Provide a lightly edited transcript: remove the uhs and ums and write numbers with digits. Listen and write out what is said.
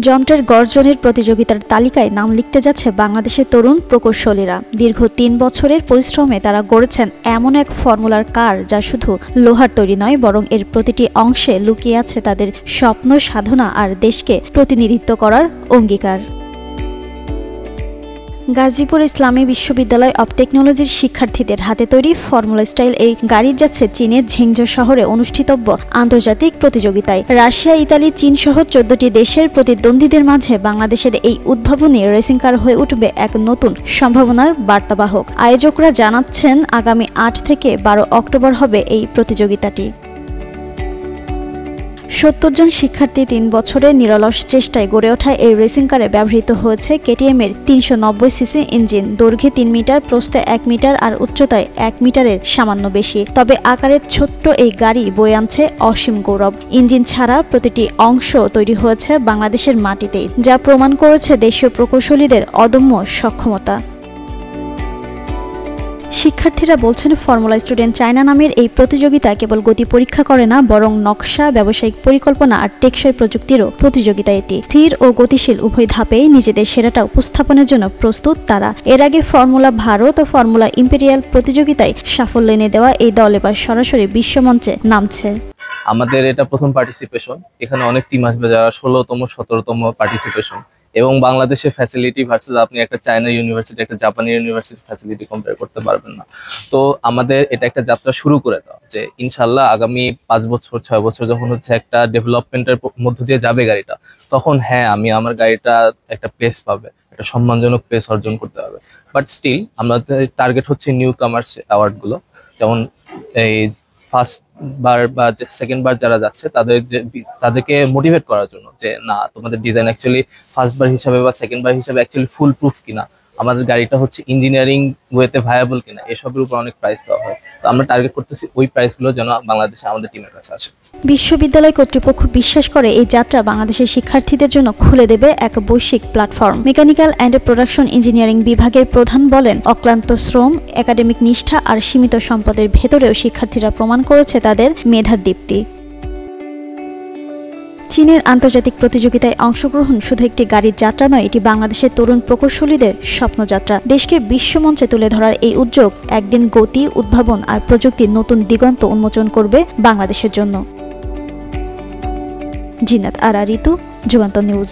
যন্ত্রের গর্জনের প্রতিযোগিতার তালিকায় নাম লিখতে যাচ্ছে বাংলাদেশের তরুণ প্রকৌশলীরা। দীর্ঘ ৩ বছরের পরিশ্রমে তারা গড়েছেন এমন এক ফর্মুলার কার যা শুধু লোহার তৈরি নয়, বরং এর প্রতিটি অংশে লুকিয়ে আছে তাদের স্বপ্ন, সাধনা আর দেশকে প্রতিনিধিত্ব করার অঙ্গীকার। গাজীপুর ইসলামী বিশ্ববিদ্যালয় অব টেকনোলজির শিক্ষার্থীদের হাতে তৈরি ফর্মুলা স্টাইল এই গাড়ি যাচ্ছে চীনের ঝেংঝো শহরে অনুষ্ঠিতব্য আন্তর্জাতিক প্রতিযোগিতায়। রাশিয়া, ইতালি, চীন সহ 14টি দেশের প্রতিদ্বন্দ্বীদের মাঝে বাংলাদেশের এই উদ্ভাবনী রেসিং কার হয়ে উঠবে এক নতুন সম্ভাবনার বার্তাবাহক। আয়োজকরা জানাচ্ছেন, আগামী 8 থেকে 12 অক্টোবর হবে এই প্রতিযোগিতাটি। 70 জন শিক্ষার্থী 3 বছরের নিরলস চেষ্টায় গড়ে ওঠা এই রেসিং কারে ব্যবহৃত হয়েছে কেটিএম এর 390 সিসি ইঞ্জিন। দৈর্ঘ্যে 3 মিটার, প্রস্থে 1 মিটার আর উচ্চতায় 1 মিটারের সামান্য বেশি। তবে আকারের ছোট্ট এই গাড়ি বয়ে আনছে অসীম গৌরব। ইঞ্জিন ছাড়া প্রতিটি অংশ তৈরি হয়েছে বাংলাদেশের মাটিতেই, যা প্রমাণ করেছে দেশীয় প্রকৌশলীদের অদম্য সক্ষমতা। শিক্ষার্থীরা বলছেন, ফর্মুলা স্টুডেন্ট চায়না নামের এই প্রতিযোগিতা কেবল গতি পরীক্ষা করে না, বরং নকশা, ব্যবসায়িক পরিকল্পনা আর টেকসই প্রযুক্তিরও প্রতিযোগিতা। এটি স্থির ও গতিশীল উভয় ধাপেই নিজেদের সেরাটা উপস্থাপনের জন্য প্রস্তুত তারা। এর আগে ফর্মুলা ভারত ও ফর্মুলা ইম্পেরিয়াল প্রতিযোগিতায় সাফল্য এনে দেওয়া এই দল এবার সরাসরি বিশ্বমঞ্চে নামছে। আমাদের এটা প্রথম পার্টিসিপেশন। এখানে অনেক টিম আসবে যারা 16তম 17তম পার্টিসিপেশন, এবং বাংলাদেশের ফ্যাসিলিটি ভার্সেস আপনি একটা চায়না ইউনিভার্সিটি, একটা জাপানি ইউনিভার্সিটি ফ্যাসিলিটি কম্পেয়ার করতে পারবেন না। তো আমাদের এটা একটা যাত্রা শুরু করে দেওয়া, যে ইনশাল্লাহ আগামী 5 বছর 6 বছর যখন হচ্ছে একটা ডেভেলপমেন্টের মধ্য দিয়ে যাবে গাড়িটা, তখন হ্যাঁ আমি আমার গাড়িটা একটা প্লেস পাবে, একটা সম্মানজনক প্লেস অর্জন করতে হবে। বাট স্টিল আমাদের টার্গেট হচ্ছে নিউ কামার্স অ্যাওয়ার্ডগুলো, যেমন এই ফার্স্ট বার বা সেকেন্ড বার যারা যাচ্ছে তাদেরকে মোটিভেট করার জন্য, যে না তোমাদের ডিজাইন অ্যাকচুয়ালি ফার্স্ট বার হিসাবে বা সেকেন্ড বার হিসাবে অ্যাকচুয়ালি ফুল প্রুফ কিনা, আমাদের গাড়িটা হচ্ছে ইঞ্জিনিয়ারিং ওয়েতে ভায়াবল কিনা, এসবের উপর অনেক প্রাইস দেওয়া হয়। তো আমরা টার্গেট করতেছি ওই প্রাইসগুলো যেন বাংলাদেশে আমাদের টিমের কাছে আসে। বিশ্ববিদ্যালয় কর্তৃপক্ষ বিশ্বাস করে এই যাত্রা বাংলাদেশের শিক্ষার্থীদের জন্য খুলে দেবে এক বৈশ্বিক platform. Mechanical and production engineering বিভাগের প্রধান বলেন, অক্লান্ত শ্রম, একাডেমিক নিষ্ঠা আর সীমিত সম্পদের ভেতরেও শিক্ষার্থীরা প্রমাণ করেছে তাদের মেধার দীপ্তি। চীনের আন্তর্জাতিক প্রতিযোগিতায় অংশগ্রহণ শুধু একটি গাড়ির যাত্রা নয়, এটি বাংলাদেশের তরুণ প্রকৌশলীদের স্বপ্নযাত্রা। দেশকে বিশ্বমঞ্চে তুলে ধরার এই উদ্যোগ একদিন গতি, উদ্ভাবন আর প্রযুক্তির নতুন দিগন্ত উন্মোচন করবে বাংলাদেশের জন্য। জিনাত আরা ঋতু, যুগান্তর নিউজ।